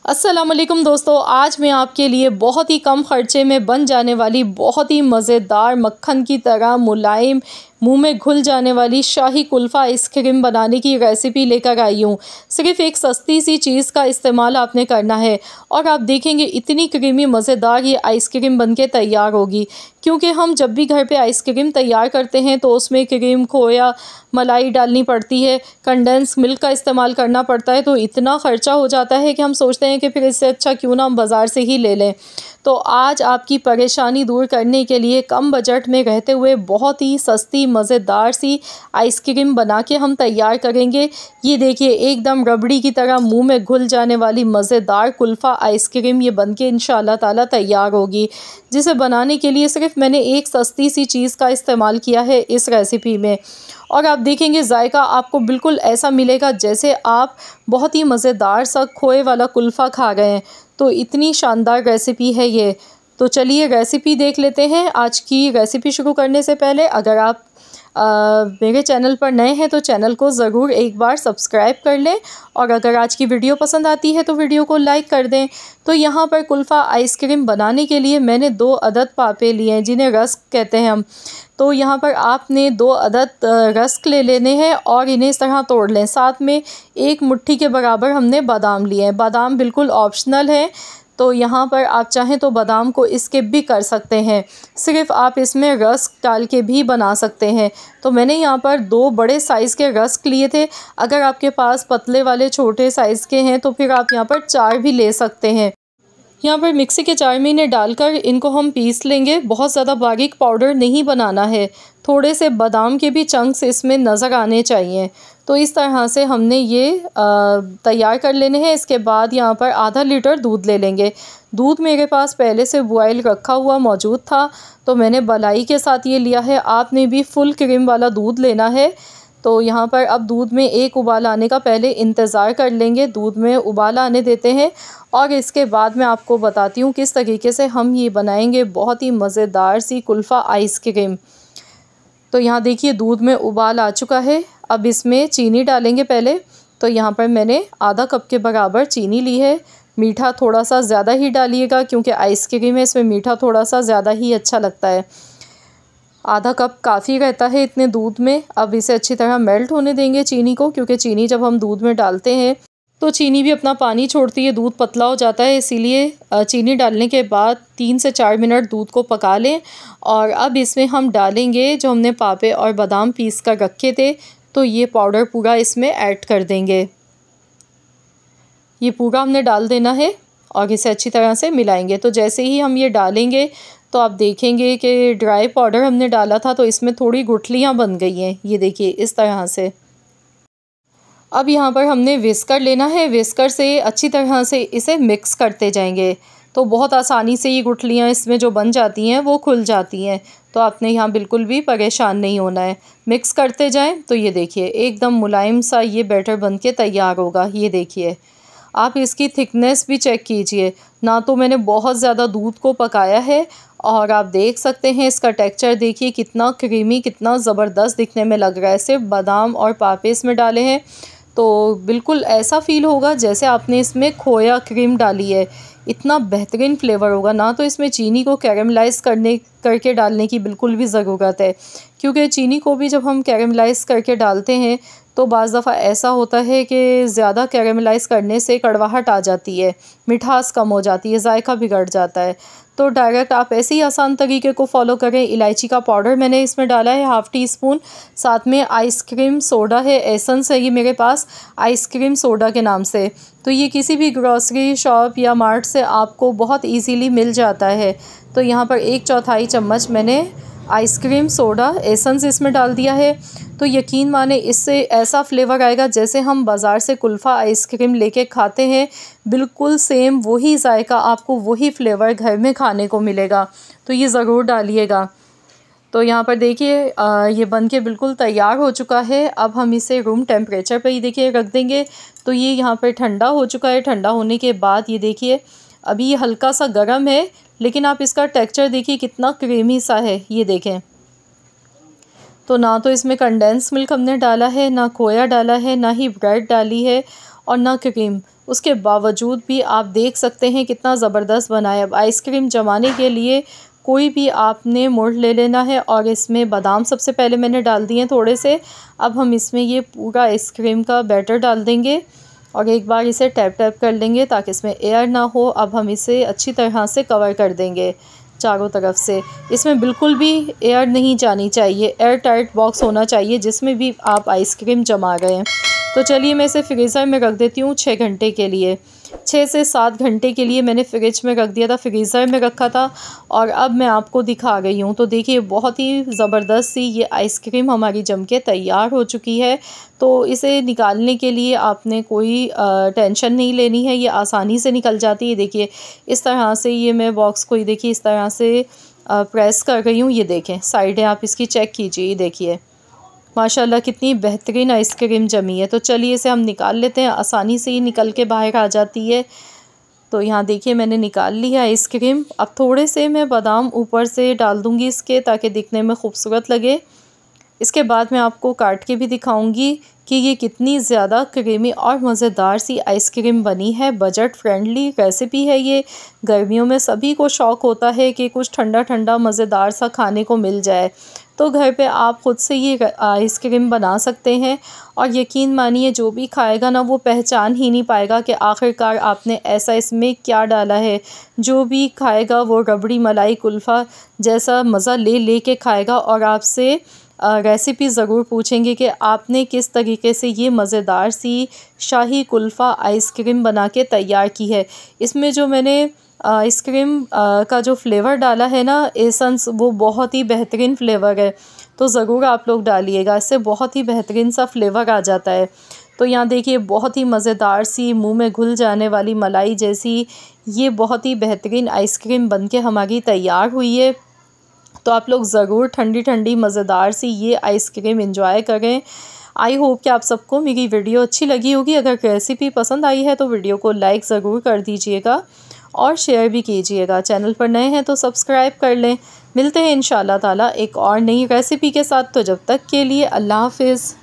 अस्सलामुअलैकुम दोस्तों, आज मैं आपके लिए बहुत ही कम खर्चे में बन जाने वाली बहुत ही मज़ेदार मक्खन की तरह मुलायम मुंह में घुल जाने वाली शाही कुल्फ़ा आइसक्रीम बनाने की रेसिपी लेकर आई हूँ। सिर्फ़ एक सस्ती सी चीज़ का इस्तेमाल आपने करना है और आप देखेंगे इतनी क्रीमी मज़ेदार ये आइसक्रीम बनके तैयार होगी। क्योंकि हम जब भी घर पे आइसक्रीम तैयार करते हैं तो उसमें क्रीम, खोया, मलाई डालनी पड़ती है, कंडेंस मिल्क का इस्तेमाल करना पड़ता है, तो इतना ख़र्चा हो जाता है कि हम सोचते हैं कि फिर इससे अच्छा क्यों ना हम बाज़ार से ही ले लें। तो आज आपकी परेशानी दूर करने के लिए कम बजट में रहते हुए बहुत ही सस्ती मज़ेदार सी आइसक्रीम बना के हम तैयार करेंगे। ये देखिए एकदम रबड़ी की तरह मुंह में घुल जाने वाली मज़ेदार कुल्फ़ा आइसक्रीम ये बनके इंशाअल्लाह ताला तैयार होगी। जिसे बनाने के लिए सिर्फ मैंने एक सस्ती सी चीज़ का इस्तेमाल किया है इस रेसिपी में, और आप देखेंगे जायका आपको बिल्कुल ऐसा मिलेगा जैसे आप बहुत ही मज़ेदार सा खोए वाला कुल्फ़ा खा गए हैं। तो इतनी शानदार रेसिपी है ये। तो चलिए रेसिपी देख लेते हैं। आज की रेसिपी शुरू करने से पहले अगर आप मेरे चैनल पर नए हैं तो चैनल को ज़रूर एक बार सब्सक्राइब कर लें, और अगर आज की वीडियो पसंद आती है तो वीडियो को लाइक कर दें। तो यहाँ पर कुल्फ़ा आइसक्रीम बनाने के लिए मैंने 2 अदद पापे लिए हैं, जिन्हें रस्क कहते हैं हम। तो यहाँ पर आपने 2 अदद रस्क ले लेने हैं और इन्हें इस तरह तोड़ लें। साथ में 1 मुट्ठी के बराबर हमने बादाम लिए हैं। बादाम बिल्कुल ऑप्शनल है, तो यहाँ पर आप चाहें तो बादाम को स्किप भी कर सकते हैं, सिर्फ़ आप इसमें रस्क डाल के भी बना सकते हैं। तो मैंने यहाँ पर 2 बड़े साइज़ के रस्क लिए थे। अगर आपके पास पतले वाले छोटे साइज़ के हैं तो फिर आप यहाँ पर 4 भी ले सकते हैं। यहाँ पर मिक्सी के जार में इन्हें डालकर इनको हम पीस लेंगे। बहुत ज़्यादा बारीक पाउडर नहीं बनाना है, थोड़े से बादाम के भी चंक्स इसमें नज़र आने चाहिए। तो इस तरह से हमने ये तैयार कर लेने हैं। इसके बाद यहाँ पर आधा लीटर दूध ले लेंगे। दूध मेरे पास पहले से बॉयल रखा हुआ मौजूद था, तो मैंने मलाई के साथ ये लिया है। आपने भी फुल क्रीम वाला दूध लेना है। तो यहाँ पर अब दूध में एक उबाल आने का पहले इंतज़ार कर लेंगे। दूध में उबाल आने देते हैं और इसके बाद मैं आपको बताती हूँ किस तरीके से हम ये बनाएंगे बहुत ही मज़ेदार सी कुल्फ़ा आइसक्रीम। तो यहाँ देखिए दूध में उबाल आ चुका है। अब इसमें चीनी डालेंगे पहले। तो यहाँ पर मैंने आधा कप के बराबर चीनी ली है। मीठा थोड़ा सा ज़्यादा ही डालिएगा क्योंकि आइसक्रीम है, इसमें मीठा थोड़ा सा ज़्यादा ही अच्छा लगता है। आधा कप काफ़ी रहता है इतने दूध में। अब इसे अच्छी तरह मेल्ट होने देंगे चीनी को, क्योंकि चीनी जब हम दूध में डालते हैं तो चीनी भी अपना पानी छोड़ती है, दूध पतला हो जाता है। इसीलिए चीनी डालने के बाद 3 से 4 मिनट दूध को पका लें। और अब इसमें हम डालेंगे जो हमने पापे और बादाम पीस कर रखे थे, तो ये पाउडर पूरा इसमें ऐड कर देंगे। ये पूरा हमने डाल देना है और इसे अच्छी तरह से मिलाएंगे। तो जैसे ही हम ये डालेंगे तो आप देखेंगे कि ड्राई पाउडर हमने डाला था तो इसमें थोड़ी गुठलियाँ बन गई हैं। ये देखिए इस तरह से। अब यहाँ पर हमने विस्कर लेना है। विस्कर से अच्छी तरह से इसे मिक्स करते जाएंगे, तो बहुत आसानी से ये गुठलियाँ इसमें जो बन जाती हैं वो खुल जाती हैं। तो आपने यहाँ बिल्कुल भी परेशान नहीं होना है। मिक्स करते जाएं तो ये देखिए एकदम मुलायम सा ये बैटर बन के तैयार होगा। ये देखिए आप इसकी थिकनेस भी चेक कीजिए। ना तो मैंने बहुत ज़्यादा दूध को पकाया है, और आप देख सकते हैं इसका टेक्सचर देखिए कितना क्रीमी, कितना ज़बरदस्त दिखने में लग रहा है। सिर्फ बादाम और पापे इसमें डाले हैं तो बिल्कुल ऐसा फ़ील होगा जैसे आपने इसमें खोया क्रीम डाली है। इतना बेहतरीन फ्लेवर होगा। ना तो इसमें चीनी को कैरेमलाइज़ करके डालने की बिल्कुल भी ज़रूरत है, क्योंकि चीनी को भी जब हम कैरेमलाइज़ करके डालते हैं तो बाज़ दफ़ा ऐसा होता है कि ज़्यादा कैरेमलाइज़ करने से कड़वाहट आ जाती है, मिठास कम हो जाती है, जायका बिगड़ जाता है। तो डायरेक्ट आप ऐसे ही आसान तरीके को फॉलो करें। इलायची का पाउडर मैंने इसमें डाला है ½ टी स्पून। साथ में आइसक्रीम सोडा है, एसेंस है ये मेरे पास आइसक्रीम सोडा के नाम से। तो ये किसी भी ग्रॉसरी शॉप या मार्ट से आपको बहुत इजीली मिल जाता है। तो यहाँ पर 1/4 चम्मच मैंने आइसक्रीम सोडा एसेंस इसमें डाल दिया है। तो यकीन माने इससे ऐसा फ्लेवर आएगा जैसे हम बाज़ार से कुल्फ़ा आइसक्रीम लेके खाते हैं, बिल्कुल सेम वही जायका, आपको वही फ्लेवर घर में खाने को मिलेगा। तो ये ज़रूर डालिएगा। तो यहाँ पर देखिए ये बन के बिल्कुल तैयार हो चुका है। अब हम इसे रूम टेम्परेचर पे ही देखिए रख देंगे। तो ये यहाँ पर ठंडा हो चुका है। ठंडा होने के बाद ये देखिए अभी ये हल्का सा गर्म है, लेकिन आप इसका टेक्सचर देखिए कितना क्रीमी सा है। ये देखें, तो ना तो इसमें कंडेंस मिल्क हमने डाला है, ना खोया डाला है, ना ही ब्रेड डाली है और ना क्रीम। उसके बावजूद भी आप देख सकते हैं कितना ज़बरदस्त बना है। अब आइसक्रीम जमाने के लिए कोई भी आपने मोल्ड ले लेना है और इसमें बादाम सबसे पहले मैंने डाल दिए थोड़े से। अब हम इसमें ये पूरा आइसक्रीम का बैटर डाल देंगे और एक बार इसे टैप टैप कर लेंगे ताकि इसमें एयर ना हो। अब हम इसे अच्छी तरह से कवर कर देंगे चारों तरफ से। इसमें बिल्कुल भी एयर नहीं जानी चाहिए, एयर टाइट बॉक्स होना चाहिए जिसमें भी आप आइसक्रीम जमा रहे हैं। तो चलिए मैं इसे फ्रीज़र में रख देती हूँ 6 घंटे के लिए। 6 से 7 घंटे के लिए मैंने फ्रिज में रख दिया था, फ्रीज़र में रखा था और अब मैं आपको दिखा रही हूँ। तो देखिए बहुत ही ज़बरदस्त सी ये आइसक्रीम हमारी जम के तैयार हो चुकी है। तो इसे निकालने के लिए आपने कोई टेंशन नहीं लेनी है, ये आसानी से निकल जाती है। देखिए इस तरह से ये मैं बॉक्स को ही देखिए इस तरह से प्रेस कर रही हूँ। ये देखें साइडें आप इसकी चेक कीजिए, ये देखिए माशाल्लाह कितनी बेहतरीन आइसक्रीम जमी है। तो चलिए इसे हम निकाल लेते हैं, आसानी से ही निकल के बाहर आ जाती है। तो यहाँ देखिए मैंने निकाल ली है आइसक्रीम। अब थोड़े से मैं बादाम ऊपर से डाल दूँगी इसके ताकि दिखने में खूबसूरत लगे। इसके बाद मैं आपको काट के भी दिखाऊंगी कि ये कितनी ज़्यादा क्रीमी और मज़ेदार सी आइसक्रीम बनी है। बजट फ्रेंडली रेसिपी है ये। गर्मियों में सभी को शौक़ होता है कि कुछ ठंडा ठंडा मज़ेदार सा खाने को मिल जाए, तो घर पे आप ख़ुद से ये आइसक्रीम बना सकते हैं और यकीन मानिए जो भी खाएगा ना वो पहचान ही नहीं पाएगा कि आखिरकार आपने ऐसा इसमें क्या डाला है। जो भी खाएगा वो रबड़ी मलाई कुल्फ़ा जैसा मज़ा ले के खाएगा और आपसे रेसिपी ज़रूर पूछेंगे कि आपने किस तरीके से ये मज़ेदार सी शाही कुल्फ़ा आइसक्रीम बना के तैयार की है। इसमें जो मैंने आइसक्रीम का जो फ्लेवर डाला है ना एसेंस, वो बहुत ही बेहतरीन फ्लेवर है, तो ज़रूर आप लोग डालिएगा, इससे बहुत ही बेहतरीन सा फ्लेवर आ जाता है। तो यहाँ देखिए बहुत ही मज़ेदार सी मुंह में घुल जाने वाली मलाई जैसी ये बहुत ही बेहतरीन आइसक्रीम बनके हमारी तैयार हुई है। तो आप लोग ज़रूर ठंडी ठंडी मज़ेदार सी ये आइसक्रीम एंजॉय करें। आई होप कि आप सबको मेरी वीडियो अच्छी लगी होगी। अगर रेसिपी पसंद आई है तो वीडियो को लाइक ज़रूर कर दीजिएगा और शेयर भी कीजिएगा। चैनल पर नए हैं तो सब्सक्राइब कर लें। मिलते हैं इंशाल्लाह ताला एक और नई रेसिपी के साथ। तो जब तक के लिए अल्लाह हाफ़िज़।